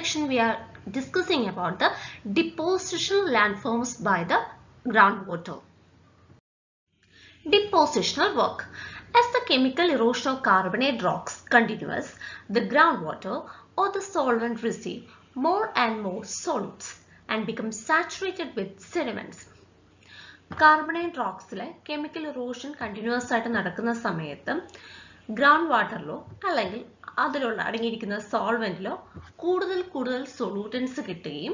section we are discussing about the depositional landforms by the groundwater. Depositional work. As the chemical erosion of carbonate rocks continues, the groundwater or the solvent receive more and more solids and become saturated with sediments. Carbonate rocks chemical erosion continuous ആയിട്ട് നടക്കുന്ന സമയത്ത് ground വാട്ടറിലോ അല്ലെങ്കിൽ അതിലുള്ള അടങ്ങിയിരിക്കുന്ന സോൾവെന്റിലോ കൂടുതൽ സൊല്യൂട്ടൻസ് കിട്ടുകയും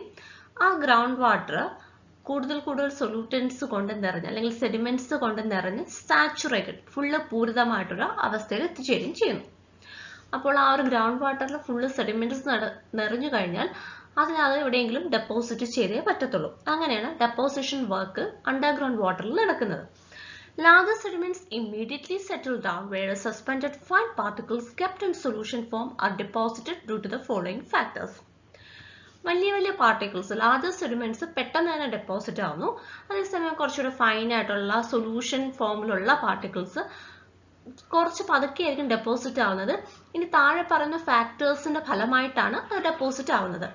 ആ ground water കൂടുതൽ സൊല്യൂട്ടൻസ് കൊണ്ട് നിറഞ്ഞ് അല്ലെങ്കിൽ സെഡിമെന്റ്സ് കൊണ്ട് നിറഞ്ഞ് സാച്ചുറേറ്റഡ് ഫുള്ള് പൂരിതമായിട്ടുള്ള അവസ്ഥയിൽ എത്തിച്ചേരുകയും ചെയ്യുന്നു. അപ്പോൾ ആ ഒരു ഗ്രൗണ്ട് വാട്ടറിൽ ഫുള്ള് സെഡിമെന്റ്സ് നിറഞ്ഞു കഴിഞ്ഞാൽ അതിനത് എവിടെയെങ്കിലും ഡെപ്പോസിറ്റ് ചെയ്തേ പറ്റത്തുള്ളൂ. അങ്ങനെയാണ് ഡെപ്പോസിഷൻ വർക്ക് അണ്ടർഗ്രൗണ്ട് വാട്ടറിൽ നടക്കുന്നത്. Larger sediments immediately settle down, whereas suspended fine particles kept in solution form are deposited due to the following factors. വലിയ പാർട്ടിക്കിൾസ് ലാർജർ സെഡിമെന്റ്സ് പെട്ടെന്ന് തന്നെ ഡെപ്പോസിറ്റ് ആവുന്നു. അതേസമയം കുറച്ചുകൂടെ ഫൈൻ ആയിട്ടുള്ള സൊല്യൂഷൻ ഫോമിലുള്ള പാർട്ടിക്കിൾസ് കുറച്ച് പതുക്കെയായിരിക്കും ഡെപ്പോസിറ്റ് ആവുന്നത്. ഇനി താഴെ പറയുന്ന ഫാക്ടേഴ്സിന്റെ ഫലമായിട്ടാണ് അത് ഡെപ്പോസിറ്റ് ആവുന്നത്.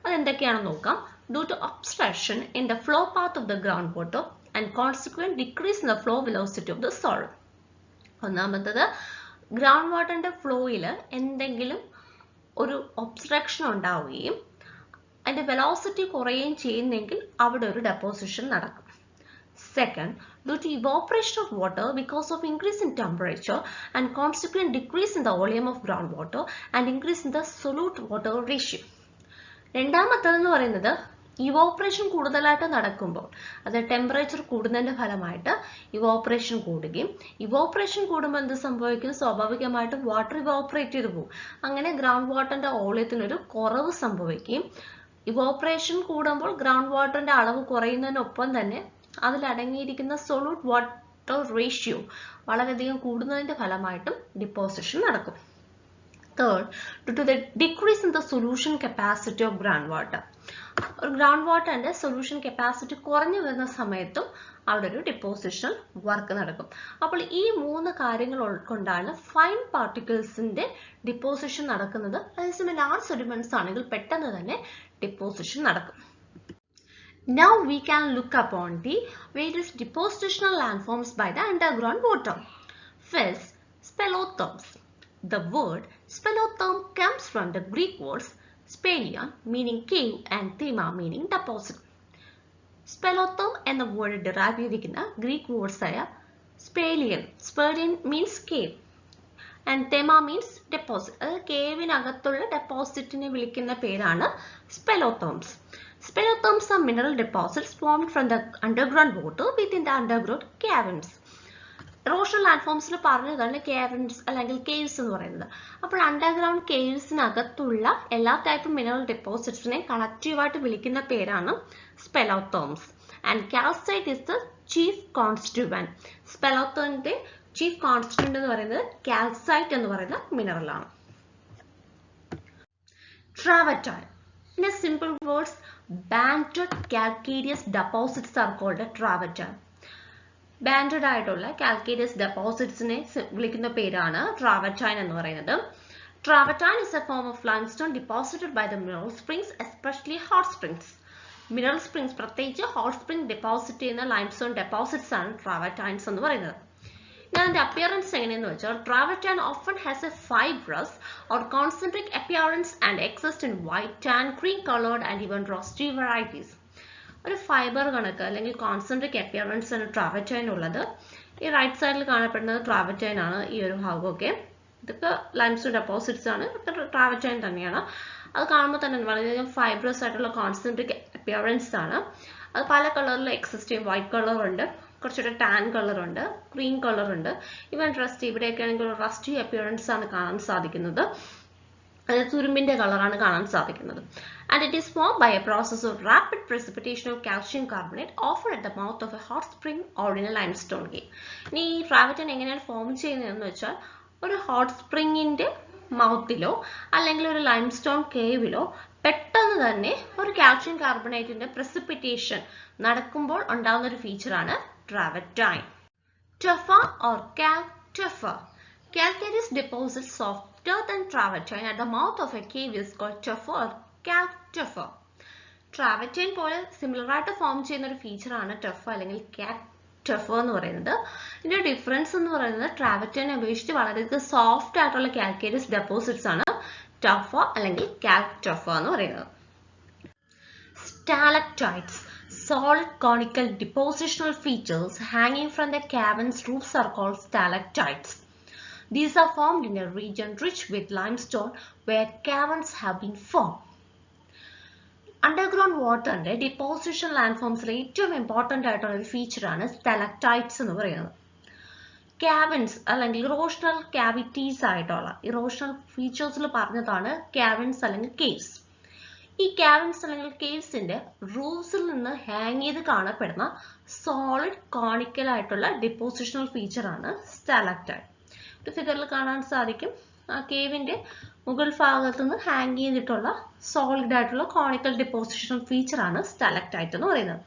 അതെന്തൊക്കെയാണെന്ന് നോക്കാം. Due to obstruction in the flow path of the groundwater and consequent decrease in the flow velocity of the soil. ഒന്നാമത്തത് ഗ്രൗണ്ട് വാട്ടറിന്റെ ഫ്ലോയിൽ എന്തെങ്കിലും ഒരു ഒബ്സ്ട്രക്ഷൻ ഉണ്ടാവുകയും അതിന്റെ വെലോസിറ്റി കുറയുകയും ചെയ്യുന്നെങ്കിൽ അവിടെ ഒരു ഡെപ്പോസിഷൻ നടക്കും. Second, due to evaporation of water because of increase in temperature and consequent decrease in the volume of groundwater and increase in the solute water ratio. രണ്ടാമത്തേതെന്ന് പറയുന്നത് ഇവോപ്പറേഷൻ കൂടുതലായിട്ട് നടക്കുമ്പോൾ അത് ടെമ്പറേച്ചർ കൂടുന്നതിന്റെ ഫലമായിട്ട് ഇവോപ്പറേഷൻ കൂടുകയും ഇവോപ്പറേഷൻ കൂടുമ്പോൾ എന്ത് സംഭവിക്കും? സ്വാഭാവികമായിട്ടും വാട്ടർ ഇവോപ്പറേറ്റ് ചെയ്തു പോകും. അങ്ങനെ ഗ്രൗണ്ട് വാട്ടറിന്റെ വോളിയത്തിനൊരു കുറവ് സംഭവിക്കുകയും ഇവോപ്പറേഷൻ കൂടുമ്പോൾ ഗ്രൗണ്ട് വാട്ടറിന്റെ അളവ് കുറയുന്നതിനൊപ്പം തന്നെ അതിലടങ്ങിയിരിക്കുന്ന സൊല്യൂട്ട് വാട്ടർ റേഷ്യോ വളരെയധികം കൂടുന്നതിന്റെ ഫലമായിട്ടും ഡിപ്പോസിഷൻ നടക്കും. Third, due to the decrease in the solution capacity of groundwater. Ground വാട്ടറിന്റെ സൊല്യൂഷൻ കപ്പാസിറ്റി കുറഞ്ഞു വരുന്ന സമയത്തും അവിടെ ഒരു ഡിപ്പോസിഷൻ വർക്ക് നടക്കും. അപ്പോൾ ഈ മൂന്ന് കാര്യങ്ങൾ കൊണ്ടാണ് ഫൈൻ പാർട്ടിക്കിൾസിന്റെ ഡിപ്പോസിഷൻ നടക്കുന്നത്. അതേസമയം ലാർജ് സെഡിമെന്റ്സ് ആണെങ്കിൽ പെട്ടെന്ന് തന്നെ ഡിപ്പോസിഷൻ നടക്കും. Now we can look upon the various depositional landforms by the underground water. First, speleothems. The word speleothem comes from the Greek words spelion meaning cave and thema meaning deposit. Speleothem എന്ന word derive ചെയ്തിരിക്കുന്ന Greek words ആയ spelion means cave and thema means deposit. അതായത് കേവിനകത്തുള്ള ഡെപ്പോസിറ്റിനെ വിളിക്കുന്ന പേരാണ് speleothems. Speleothems are mineral deposits formed from the underground water within the underground caverns. Erosion ലാൻഡ്ഫോംസിൽ പറഞ്ഞതാണ് caverns അല്ലെങ്കിൽ caves എന്ന് പറയുന്നത്. അപ്പോൾ അണ്ടർഗ്രൗണ്ട് കേവ്സിനകത്തുള്ള എല്ലാ ടൈപ്പ് മിനറൽ ഡെപ്പോസിറ്റ്സിനെ കളക്റ്റീവായിട്ട് വിളിക്കുന്ന പേരാണ് speleothems. And calcite is the chief constituent. സ്പെലോത്തോമിന്റെ ചീഫ് കോൺസ്റ്റിറ്റ്യൂവന്റ് എന്ന് പറയുന്നത് കാൽസൈറ്റ് എന്ന് പറയുന്ന മിനറൽ ആണ്. Travertine. In a simple words, banded calcareous deposits are called a travertine. Banded ആയിട്ടുള്ള കാൽക്കേരിയസ് ഡെപ്പോസിറ്റ്സിനെ വിളിക്കുന്ന പേരാണ് ട്രാവറ്റൈൻ എന്ന് പറയുന്നത്. Travertine is a form of limestone deposited by the mineral springs, especially hot springs. Mineral springs പ്രത്യേകിച്ച് hot spring deposit ചെയ്യുന്ന limestone deposits ആണ് travertines എന്ന് പറയുന്നത്. ഞാൻ അതിന്റെ അപ്പിയറൻസ് എങ്ങനെയെന്ന് വെച്ചാൽ travertine often has a fibrous or concentric appearance and exist in white, tan, cream coloured and even rusty varieties. ഒരു ഫൈബർ കണക്ക് അല്ലെങ്കിൽ കോൺസെൻട്രിക് അപ്പിയറൻസ് ആണ് ട്രാവറ്റൈൻ ഉള്ളത്. ഈ റൈറ്റ് സൈഡിൽ കാണപ്പെടുന്നത് ട്രാവറ്റൈൻ ആണ്. ഈ ഒരു ഭാഗമൊക്കെ ഇതൊക്കെ ലൈംസ്റ്റോൺ ഡെപ്പോസിറ്റ്സ് ആണ്, ട്രാവറ്റൈൻ തന്നെയാണ്. അത് കാണുമ്പോൾ തന്നെ വളരെയധികം ഫൈബ്രസ് ആയിട്ടുള്ള കോൺസെൻട്രിക് അപ്പിയറൻസ് ആണ്. അത് പല കളറിൽ എക്സിസ്റ്റ് ചെയ്യും. വൈറ്റ് കളർ ഉണ്ട്, കുറച്ചുകൂടെ ടാൻ കളർ ഉണ്ട്, ക്രീം കളർ ഉണ്ട്, ഈവൻ റസ്റ്റി. ഇവിടെയൊക്കെ ആണെങ്കിൽ റസ്റ്റി അപ്പിയറൻസ് ആണ് കാണാൻ സാധിക്കുന്നത്. അതായത് തുരുമ്പിന്റെ കളറാണ് കാണാൻ സാധിക്കുന്നത്. And it is formed by a process of rapid precipitation of calcium carbonate often at the mouth of a hot spring or in a limestone cave. ഇനി ഈ ട്രാവറ്റൈൻ എങ്ങനെയാണ് ഫോം ചെയ്യുന്നതെന്ന് വെച്ചാൽ ഒരു ഹോട്ട് സ്പ്രിങ്ങിന്റെ മൗത്തിലോ അല്ലെങ്കിൽ ഒരു ലൈംസ്റ്റോൺ കേവിലോ പെട്ടെന്ന് തന്നെ ഒരു കാൽഷ്യം കാർബണേറ്റിന്റെ precipitation നടക്കുമ്പോൾ ഉണ്ടാകുന്ന ഒരു ഫീച്ചറാണ് ട്രാവറ്റൈൻ. Tufa or tufa. Calcareous deposits softer than travertine at the mouth of a cave is called tufa or calc tuff. Travertine പോലെ സിമിലർ ആയിട്ട് ഫോം ചെയ്യുന്ന ഒരു ഫീച്ചറാണ് ടഫ് അല്ലെങ്കിൽ calc tuff എന്ന് പറയുന്നത്. ഇതിന്റെ ഡിഫറൻസ് എന്ന് പറയുന്നത് ട്രാവറ്റൈനെ അപേക്ഷിച്ച് വളരെയധികം സോഫ്റ്റ് ആയിട്ടുള്ള കാൽക്കേരിയസ് ഡെപ്പോസിറ്റ്സ് ആണ് ടഫ് അല്ലെങ്കിൽ calc tuff എന്ന് പറയുന്നത്. Stalactites, solid conical depositional features hanging from the cavern's roofs are called stalactites. These are formed in a region rich with limestone where caverns have been formed. Underground water and deposition landforms ഏറ്റവും important ആയിട്ടുള്ള ഒരു feature ആണ് stalactites എന്ന് പറയുന്നത്. Caverns അല്ലെങ്കിൽ erosional cavities ആയിട്ടുള്ള erosional ഫീച്ചേഴ്സിൽ പറഞ്ഞതാണ് caverns അല്ലെങ്കിൽ caves. ഈ caverns അല്ലെങ്കിൽ caves-ന്റെ roofs-ൽ നിന്ന് ഹാങ് ചെയ്ത് കാണപ്പെടുന്ന സോളിഡ് കോണിക്കൽ ആയിട്ടുള്ള depositional feature ആണ് stalactite. ഒരു ഫിഗറിൽ കാണാൻ സാധിക്കും ആ കേവിന്റെ മുകൾ ഭാഗത്തു നിന്ന് ഹാങ് ചെയ്തിട്ടുള്ള സോളിഡ് ആയിട്ടുള്ള കോണിക്കൽ depositional feature ആണ് stalactite എന്ന് പറയുന്നത്.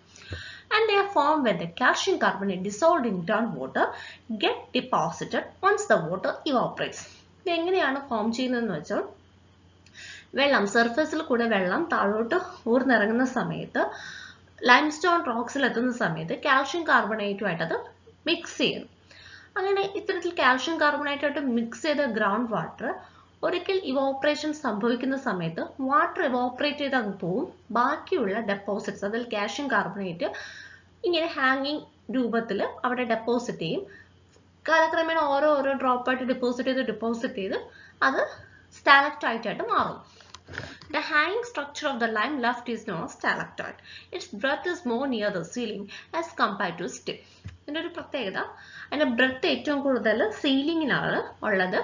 And they are formed when the calcium carbonate dissolved in groundwater get deposited once the water evaporates. ഇത് എങ്ങനെയാണ് ഫോം ചെയ്യുന്നതെന്ന് വെച്ചാൽ വെള്ളം സർഫസിൽ കൂടെ വെള്ളം താഴോട്ട് ഊർന്നിറങ്ങുന്ന സമയത്ത് ലൈംസ്റ്റോൺ റോക്സിൽ എത്തുന്ന സമയത്ത് കാൽഷ്യം കാർബണേറ്റുമായിട്ട് അത് മിക്സ് ചെയ്യുന്നു. അങ്ങനെ ഇത്തരത്തിൽ കാൽഷ്യം കാർബണേറ്റുമായിട്ട് മിക്സ് ചെയ്ത ഗ്രൗണ്ട് വാട്ടർ ഒരിക്കൽ ഇവോപ്പറേഷൻ സംഭവിക്കുന്ന സമയത്ത് വാട്ടർ ഇവോപ്പറേറ്റ് ചെയ്ത് അങ്ങ് പോവും. ബാക്കിയുള്ള ഡെപ്പോസിറ്റ്സ് അതിൽ കാൽഷ്യം കാർബണേറ്റ് ഇങ്ങനെ ഹാങ്ങിങ് രൂപത്തിൽ അവിടെ ഡെപ്പോസിറ്റ് ചെയ്യും. കാലക്രമേണ ഓരോ ഡ്രോപ്പായിട്ട് ഡെപ്പോസിറ്റ് ചെയ്ത് അത് stalactite ആയിട്ട് മാറും. The hanging structure of the lime left is known as stalactite. Its breadth is more near the ceiling as compared to its tip. ഇതിന്റെ ഒരു പ്രത്യേകത അതിന്റെ ബ്രെത്ത് ഏറ്റവും കൂടുതൽ സീലിംഗിലാണ് ഉള്ളത്.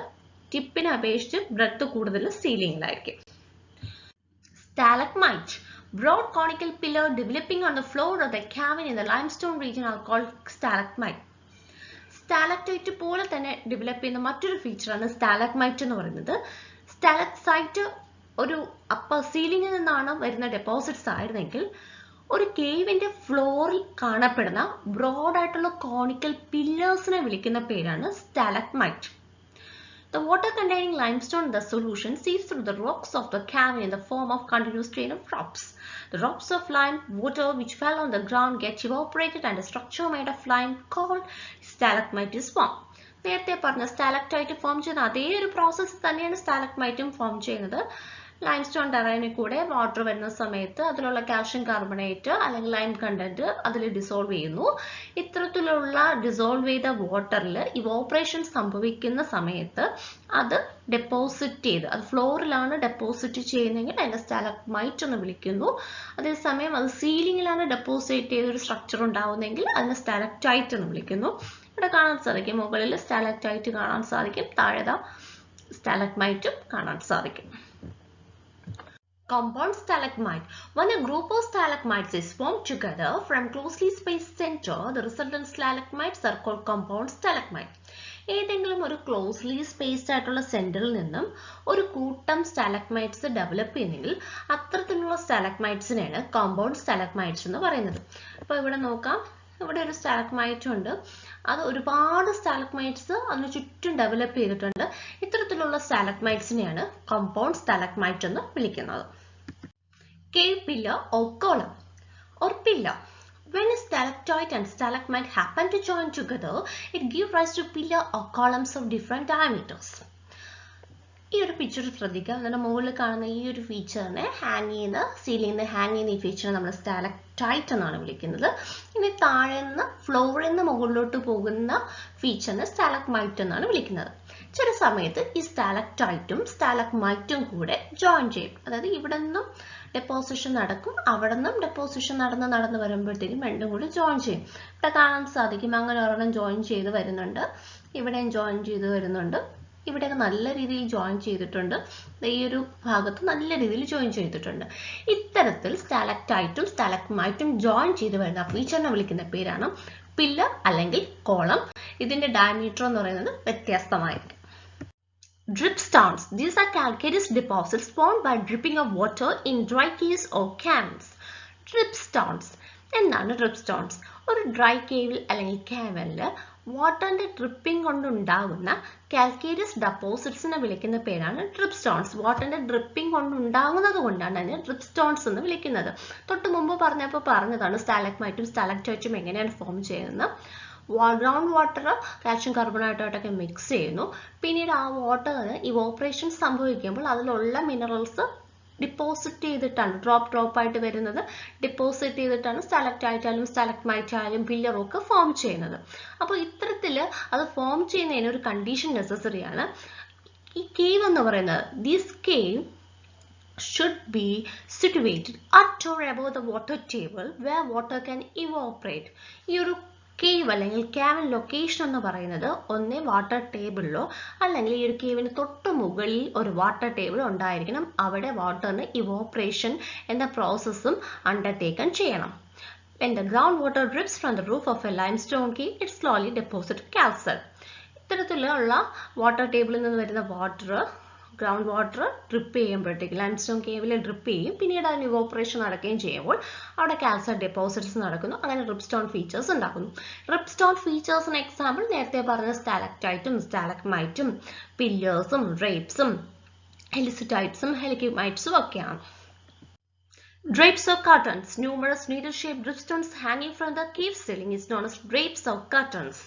ടിപ്പിനെ അപേക്ഷിച്ച് ബ്രെത്ത് കൂടുതൽ സീലിംഗിലായിരിക്കും. Stalagmite, broad conical pillar developing on the floor of the cavern in the limestone region are called stalagmite. Stalactite പോലെ തന്നെ ഡെവലപ്പ് ചെയ്യുന്ന മറ്റൊരു ഫീച്ചറാണ് stalagmite എന്ന് പറയുന്നത്. Stalactite ഒരു അപ്പർ സീലിംഗിൽ നിന്നാണ് വരുന്ന ഡെപ്പോസിറ്റ്സ് ആയിരുന്നെങ്കിൽ ഒരു കേവിന്റെ ഫ്ലോറിൽ കാണപ്പെടുന്ന ബ്രോഡ് ആയിട്ടുള്ള കോണിക്കൽ പില്ലേഴ്സിനെ വിളിക്കുന്ന പേരാണ് stalagmite. The water containing limestone in the solution seeps through the rocks of the cavern in the form of continuous train of drops. The drops of lime water which fell on the ground get evaporated and a structure made of lime called stalagmite is formed. നേരത്തെ പറഞ്ഞ stalactite form ചെയ്യുന്ന അതേ ഒരു process തന്നെയാണ് stalagmite form ചെയ്യുന്നത്. Limestone ടെറൈനിൽ കൂടെ water വരുന്ന സമയത്ത് അതിലുള്ള കാൽഷ്യം കാർബണേറ്റ് അല്ലെങ്കിൽ ലൈം കണ്ടന്റ് അതിൽ ഡിസോൾവ് ചെയ്യുന്നു. ഇത്തരത്തിലുള്ള ഡിസോൾവ് ചെയ്ത വാട്ടറിൽ ഇവോപ്പറേഷൻ സംഭവിക്കുന്ന സമയത്ത് അത് ഡെപ്പോസിറ്റ് ചെയ്ത് അത് ഫ്ലോറിലാണ് ഡെപ്പോസിറ്റ് ചെയ്യുന്നതെങ്കിൽ അതിനെ stalagmite എന്ന് വിളിക്കുന്നു. അതേസമയം അത് സീലിംഗിലാണ് ഡെപ്പോസിറ്റ് ചെയ്ത ഒരു സ്ട്രക്ചർ ഉണ്ടാവുന്നതെങ്കിൽ അതിനെ stalactite എന്ന് വിളിക്കുന്നു. ഇവിടെ കാണാൻ സാധിക്കും മുകളിൽ stalactite കാണാൻ സാധിക്കും, താഴെ stalagmite കാണാൻ സാധിക്കും. Compound stalagmite. When a group of stalagmites is formed together from closely spaced center, the resultant stalagmites are called compound stalagmite. ഏതെങ്കിലും ഒരു ക്ലോസ്ലി സ്പേസ്ഡ് ആയിട്ടുള്ള സെന്ററിൽ നിന്നും ഒരു കൂട്ടം സ്റ്റാലഗ്മൈറ്റ്സ് ഡെവലപ്പ് ചെയ്യുന്നെങ്കിൽ അത്തരത്തിലുള്ള സ്റ്റാലഗ്മൈറ്റ്സിനെയാണ് കോമ്പൗണ്ട് സ്റ്റാലഗ്മൈറ്റ്സ് എന്ന് പറയുന്നത്. അപ്പോൾ ഇവിടെ നോക്കാം, ഇവിടെ ഒരു സ്റ്റാലഗ്മൈറ്റ് ഉണ്ട്, അത് ഒരുപാട് സ്റ്റാലഗ്മൈറ്റ്സ് അതിന് ചുറ്റും ഡെവലപ്പ് ചെയ്തിട്ടുണ്ട്. ഇത്തരത്തിലുള്ള സ്റ്റാലഗ്മൈറ്റ്സിനെയാണ് കോമ്പൗണ്ട് സ്റ്റാലഗ്മൈറ്റ് എന്ന് വിളിക്കുന്നത്. Cave pillar or column or pillar. When a stalactite and stalagmite happen to join together, it gives rise to pillar or columns of different diameters. ഈ ഒരു പിക്ചർ ശ്രദ്ധിക്കുക. അതിന്റെ മുകളിൽ കാണുന്ന ഈ ഒരു ഫീച്ചറിനെ ഹാങ് ചെയ്യുന്ന സീലിംഗിൽ ഹാങ് ചെയ്യുന്ന ഈ ഫീച്ചറിനെ നമ്മൾ സ്റ്റാലക്ടൈറ്റ് എന്നാണ് വിളിക്കുന്നത്. ഇനി താഴെ നിന്ന് ഫ്ലോറിൽ നിന്ന് മുകളിലോട്ട് പോകുന്ന ഫീച്ചറിനെ സ്റ്റാലഗ്മൈറ്റ് എന്നാണ് വിളിക്കുന്നത്. ചില സമയത്ത് ഈ സ്റ്റാലക്ടൈറ്റും സ്റ്റാലഗ്മൈറ്റും കൂടെ ജോയിൻ ചെയ്യും. അതായത് ഇവിടെ നിന്നും ഡെപ്പോസിഷൻ നടക്കും, അവിടെ നിന്നും ഡെപ്പോസിഷൻ നടന്ന് വരുമ്പോഴത്തേക്കും രണ്ടും കൂടി ജോയിൻ ചെയ്യും. ഇവിടെ കാണാൻ സാധിക്കും അങ്ങനെ ഒരെണ്ണം ജോയിൻ ചെയ്ത് വരുന്നുണ്ട്, ഇവിടെയും ജോയിൻ ചെയ്ത് വരുന്നുണ്ട്, ഇവിടെയൊക്കെ നല്ല രീതിയിൽ ജോയിൻ ചെയ്തിട്ടുണ്ട്, ഈ ഒരു ഭാഗത്ത് നല്ല രീതിയിൽ ജോയിൻ ചെയ്തിട്ടുണ്ട്. ഇത്തരത്തിൽ സ്റ്റാലക്ടൈറ്റും സ്റ്റാലഗ്മൈറ്റും ജോയിൻ ചെയ്ത് വരുന്ന ഫീച്ചറിനെ വിളിക്കുന്ന പേരാണ് പില്ലർ അല്ലെങ്കിൽ കോളം. ഇതിന്റെ ഡയമീറ്റർ എന്ന് പറയുന്നത് വ്യത്യസ്തമായിരിക്കും. Dripstones. These are calcareous deposits formed by dripping of water in dry caves or caverns. Dripstones. എന്താണ് dripstones? ഒരു ഡ്രൈ കേവിൽ അല്ലെങ്കിൽ കാവനിൽ വാട്ടറിന്റെ ഡ്രിപ്പിംഗ് കൊണ്ടുണ്ടാകുന്ന കാൽക്കേരിയസ് ഡെപ്പോസിറ്റ്സിനെ വിളിക്കുന്ന പേരാണ് ഡ്രിപ്പ് സ്റ്റോൺസ്. വാട്ടറിന്റെ ഡ്രിപ്പിംഗ് കൊണ്ടുണ്ടാകുന്നത് കൊണ്ടാണ് അതിനെ ഡ്രിപ്പ് സ്റ്റോൺസ് എന്ന് വിളിക്കുന്നത്. തൊട്ട് മുമ്പ് പറഞ്ഞതാണ് സ്റ്റാലഗ്മൈറ്റും സ്റ്റാലക്ടൈറ്റും എങ്ങനെയാണ് ഫോം ചെയ്യുന്നത്. ഗ്രൗണ്ട് വാട്ടർ കാൽഷ്യം കാർബണേറ്റായിട്ടൊക്കെ മിക്സ് ചെയ്യുന്നു. പിന്നീട് ആ വാട്ടറിന് ഇവോപ്പറേഷൻ സംഭവിക്കുമ്പോൾ അതിലുള്ള മിനറൽസ് ഡിപ്പോസിറ്റ് ചെയ്തിട്ടാണ് ഡ്രോപ്പ് ആയിട്ട് വരുന്നത്. ഡിപ്പോസിറ്റ് ചെയ്തിട്ടാണ് സ്റ്റാലക്ടൈറ്റായാലും സ്റ്റാലഗ്മൈറ്റായാലും പില്ലറും ഒക്കെ ഫോം ചെയ്യുന്നത്. അപ്പോൾ ഇത്തരത്തിൽ അത് ഫോം ചെയ്യുന്നതിന് ഒരു കണ്ടീഷൻ നെസസറി ആണ്. ഈ കേവ് എന്ന് പറയുന്നത് this cave should be situated at or above the water table where water can evaporate. ഈ ഒരു കേവ് അല്ലെങ്കിൽ ക്യാവൻ ലൊക്കേഷൻ എന്ന് പറയുന്നത് ഒന്നേ വാട്ടർ ടേബിളിലോ അല്ലെങ്കിൽ ഈ ഒരു കേവിന് തൊട്ട് മുകളിൽ ഒരു വാട്ടർ ടേബിൾ ഉണ്ടായിരിക്കണം. അവിടെ വാട്ടറിന് ഇവോപ്പറേഷൻ എന്ന പ്രോസസ്സും അണ്ടർടേക്കൺ ചെയ്യണം. When the groundwater drips from the roof of a limestone cave, it slowly deposits calcite. ഇത്തരത്തിലുള്ള വാട്ടർ ടേബിളിൽ നിന്ന് വരുന്ന വാട്ടർ ഗ്രൗണ്ട് വാട്ടർ ഡ്രിപ്പ് ചെയ്യുമ്പോഴത്തേക്ക് ലൈംസ്റ്റോൺ കേവിൽ ഡ്രിപ്പ് ചെയ്യും. പിന്നീട് അതിന് ഇവോപ്പറേഷൻ നടക്കുകയും ചെയ്യുമ്പോൾ അവിടെ കാൽസൈറ്റ് ഡെപ്പോസിറ്റ്സ് നടക്കുന്നു. അങ്ങനെ റിപ്സ്റ്റോൺ ഫീച്ചേഴ്സ് ഉണ്ടാക്കുന്നു. റിപ്സ്റ്റോൺ ഫീച്ചേഴ്സിന് എക്സാമ്പിൾ നേരത്തെ പറഞ്ഞ സ്റ്റാലക്ടൈറ്റും സ്റ്റാലഗ്മൈറ്റും പില്ലേഴ്സും ഡ്രേപ്സും ഹെലിസിറ്റൈറ്റ്സും ഹെലിഗ്മൈറ്റ്സും ഒക്കെയാണ്. Drapes or curtains. Numerous needle-shaped dripstones hanging from the cave ceiling is known as drapes or curtains.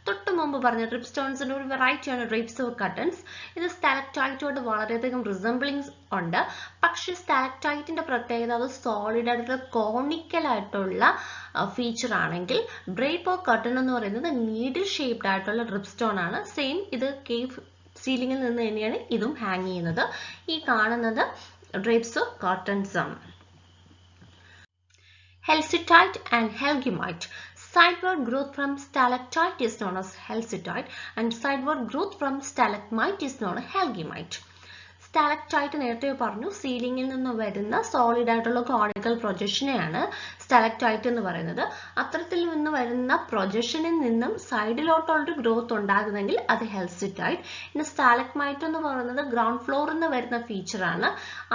തൊട്ട് മുമ്പ് പറഞ്ഞ ഡ്രിപ്സ്റ്റോൺസിന്റെ ഒരു വെറൈറ്റിയാണ് ഡ്രേപ്സ് ഓർ കർട്ടൻസ്. ഇത് സ്റ്റാലക്ടൈറ്റോട് വളരെയധികം റിസംബ്ലിങ്സ് ഉണ്ട്. പക്ഷേ സ്റ്റാലക്ടൈറ്റിന്റെ പ്രത്യേകത അത് സോളിഡ് ആയിട്ടുള്ള കോണിക്കൽ ആയിട്ടുള്ള ഫീച്ചർ ആണെങ്കിൽ ഡ്രേപ്പ് ഓർ കർട്ടൻ എന്ന് പറയുന്നത് നീഡിൽ ഷേപ്ഡ് ആയിട്ടുള്ള ഡ്രിപ്സ്റ്റോൺ ആണ്. സെയിം ഇത് കേവ് സീലിംഗിൽ നിന്ന് തന്നെയാണ് ഇതും ഹാങ് ചെയ്യുന്നത്. ഈ കാണുന്നത് ഡ്രേപ്സ് ഓർ കർട്ടൻസ് ആണ്. Helsitite and Helgimite. Sideward growth from stalactite is known as Helsitite and sideward growth from stalagmite is known as Helgimite. Stalactite നേരത്തെ പറഞ്ഞു സീലിംഗിൽ നിന്ന് വരുന്ന സോളിഡ് ആയിട്ടുള്ള കോണിക്കൽ പ്രൊജക്ഷനെയാണ് സ്റ്റാലക്ടൈറ്റ് എന്ന് പറയുന്നത്. അത്തരത്തിൽ നിന്ന് വരുന്ന പ്രൊജക്ഷനിൽ നിന്നും സൈഡിലോട്ടുള്ളൊരു ഗ്രോത്ത് ഉണ്ടാകുന്നെങ്കിൽ അത് ഹെൽസിറ്റൈറ്റ്. ഇനി സ്റ്റാലഗ്മൈറ്റ് എന്ന് പറയുന്നത് ഗ്രൗണ്ട് ഫ്ലോറിൽ നിന്ന് വരുന്ന ഫീച്ചറാണ്.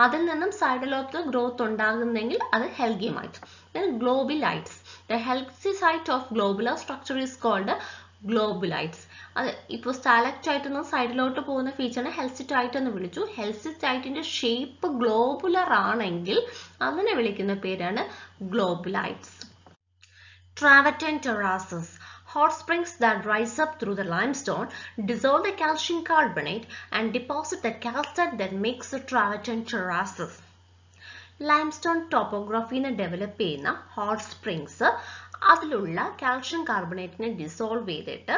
അതിൽ നിന്നും സൈഡിലോട്ട് ഗ്രോത്ത് ഉണ്ടാകുന്നെങ്കിൽ അത് ഹെൽഗിമൈറ്റ്. Then globulite. The helsicite of globular structure is called globulite. അത് ഇപ്പോൾ സ്റ്റാലക്ടൈറ്റ് എന്ന സൈഡിലോട്ട് പോകുന്ന ഫീച്ചറിനെ ഹെൽസിറ്റൈറ്റ് എന്ന് വിളിച്ചു. ഹെൽസിറ്റൈറ്റിന്റെ ഷേപ്പ് ഗ്ലോബുലർ ആണെങ്കിൽ അതിനെ വിളിക്കുന്ന പേരാണ് ഗ്ലോബുലൈറ്റ്സ്. Travertine terraces. Hot springs that rise up through the limestone dissolve the calcium carbonate and deposit the calcite that makes the travertine terraces. Limestone ടോപ്പോഗ്രാഫിന്ന് ഡെവലപ്പ് ചെയ്യുന്ന ഹോട്ട് സ്പ്രിങ്സ് അതിലുള്ള കാൽഷ്യം കാർബണേറ്റിനെ ഡിസോൾവ് ചെയ്തിട്ട്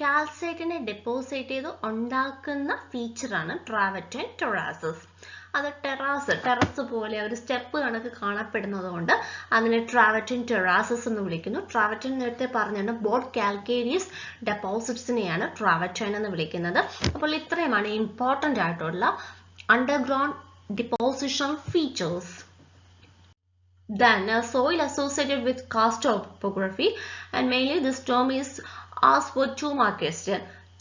കാൽസൈറ്റിനെ ഡെപ്പോസിറ്റ് ചെയ്ത് ഉണ്ടാക്കുന്ന ഫീച്ചറാണ് ട്രാവറ്റൈൻ ടെറാസസ്. അത് ടെറസ് പോലെ ഒരു സ്റ്റെപ്പ് കണക്ക് കാണപ്പെടുന്നത് കൊണ്ട് അതിനെ ട്രാവറ്റൈൻ ടെറാസസ് എന്ന് വിളിക്കുന്നു. ട്രാവറ്റൈൻ നേരത്തെ പറഞ്ഞാണ് ബോത്ത് കാൽക്കേരിയസ് ഡെപ്പോസിറ്റ്സിനെയാണ് ട്രാവറ്റൈൻ എന്ന് വിളിക്കുന്നത്. അപ്പോൾ ഇത്രയുമാണ് ഇമ്പോർട്ടൻ്റ് ആയിട്ടുള്ള underground depositional features. Then soil associated with karst topography, and mainly this term is asked for 2 markers.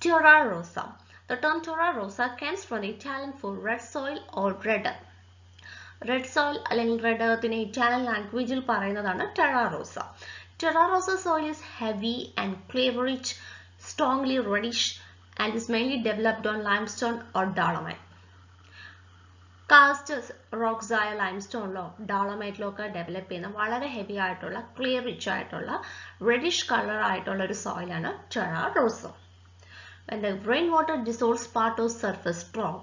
Terra rossa. The term terra rossa comes from the Italian for red soil or red. Red soil അല്ലെങ്കിൽ red earth in Italian language il പറയുന്നതാണ് terra rossa. Terra rossa soil is heavy and clay rich, strongly reddish, and is mainly developed on limestone or dolomite. Karst rocks ആയ ലൈംസ്റ്റോണിലോ ഡോളമൈറ്റിലോ ഒക്കെ develop ചെയ്യുന്ന വളരെ heavy ആയിട്ടുള്ള clear rich ആയിട്ടുള്ള reddish colour ആയിട്ടുള്ള ഒരു സോയിലാണ് terra rossa. When the rainwater dissolves part of surface rock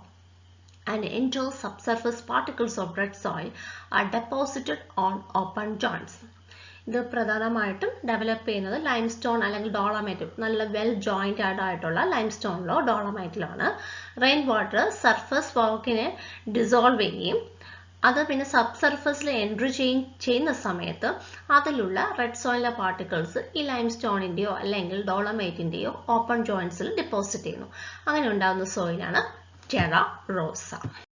and enters subsurface particles of red soil are deposited on open joints. ഇത് പ്രധാനമായിട്ടും ഡെവലപ്പ് ചെയ്യുന്നത് ലൈംസ്റ്റോൺ അല്ലെങ്കിൽ ഡോളമൈറ്റ് നല്ല വെൽ ജോയിന്റ് ആയിട്ടുള്ള ലൈംസ്റ്റോണിലോ ഡോളമൈറ്റിലാണ്. റെയിൻ വാട്ടർ സർഫസ് റോക്കിനെ ഡിസോൾവ് ചെയ്യുകയും അത് പിന്നെ sub സർഫസിൽ എൻട്രി ചെയ്യുന്ന സമയത്ത് അതിലുള്ള റെഡ് സോയിലിലെ പാർട്ടിക്കിൾസ് ഈ ലൈംസ്റ്റോണിന്റെയോ അല്ലെങ്കിൽ ഡോളമൈറ്റിന്റെയോ ഓപ്പൺ ജോയിന്റ്സിൽ ഡെപ്പോസിറ്റ് ചെയ്യുന്നു. അങ്ങനെ ഉണ്ടാകുന്ന സോയിലാണ് ടെറാ റോസ.